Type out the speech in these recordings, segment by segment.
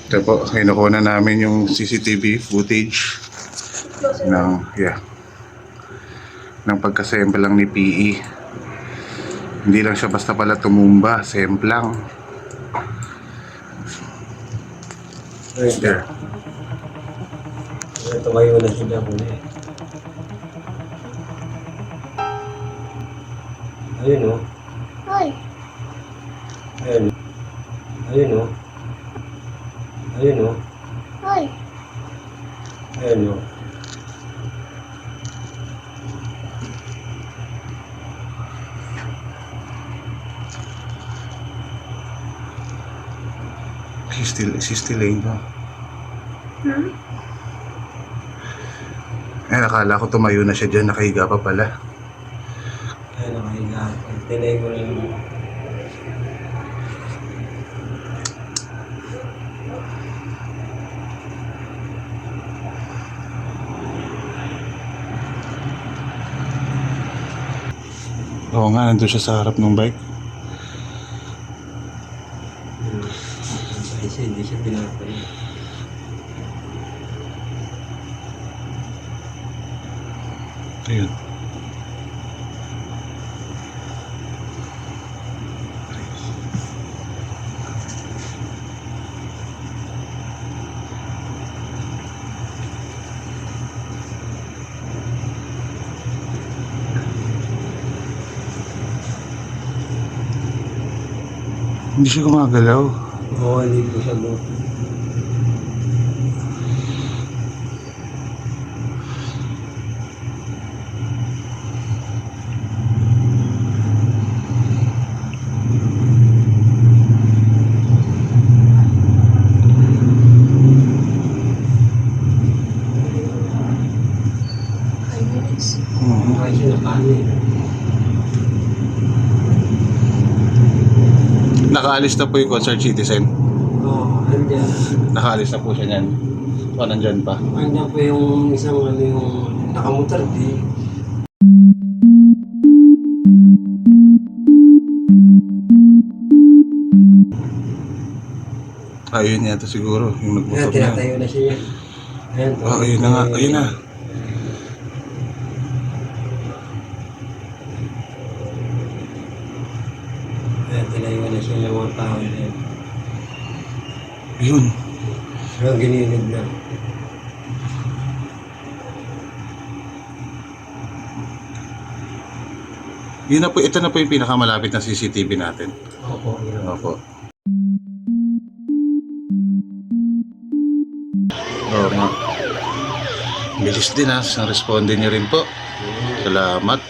Ito po, kinukuha na namin yung CCTV footage ng, ng pagka-sample lang ni PE. Hindi lang siya basta pala tumumba, sample lang. There. Tumayo na sila muna eh. Ayun o. Hoy! Ayun. Ayun o. Ayun o. Hoy! Ayun o. She's still laying down. Hmm? Eh, nakala ko tumayo na siya dyan, nakahiga pa pala. Ayun o, kahiga. Tinay ko rin. Oo nga, nandun siya sa harap ng bike. Kasi hindi siya pinapay. Ayun. Hindi siya gumagalaw. Oo, hindi ko siya mo. Ay, siya nakaano eh. Nakaalis na po yung concert citizen. Oo, andyan. Nakaalis na po siya niyan. O, nandyan pa. Andyan po yung isang ano yung nakamotor di. Ayun yata siguro, yung Kaya nagmotor na. tinatayo na siya yan. Ayan, Oh, ayun na nga, ayun na. Ayan, tinayo na siya yung mga tao na yan. Ayun. Pero ginilig na. Yun na po, ito na po yung pinakamalapit na CCTV natin. Opo, yun. Opo. Oo nga. Bilis din ha, sa responde niyo rin po. Salamat.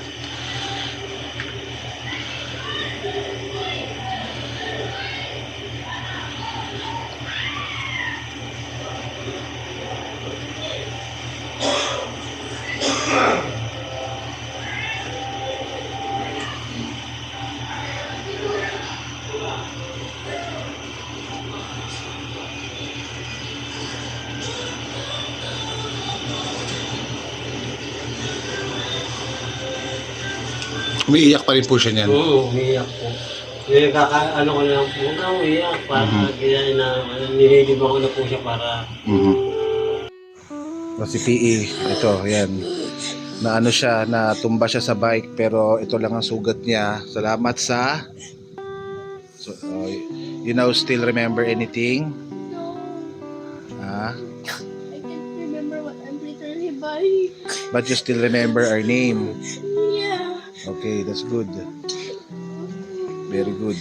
Umiiyak pa rin po siya niyan. Oo, umiiyak po. Eh, ano ko na lang po, huwag kang umiiyak. Para kaya na, nililib ako na po siya para... Si PE, ito, yan. Na ano siya, natumba siya sa bike pero ito lang ang sugat niya. Salamat sa... So, you now still remember anything? I can't remember what I'm literally buying. But you still remember our name. Yeah. Okay, that's good. Very good.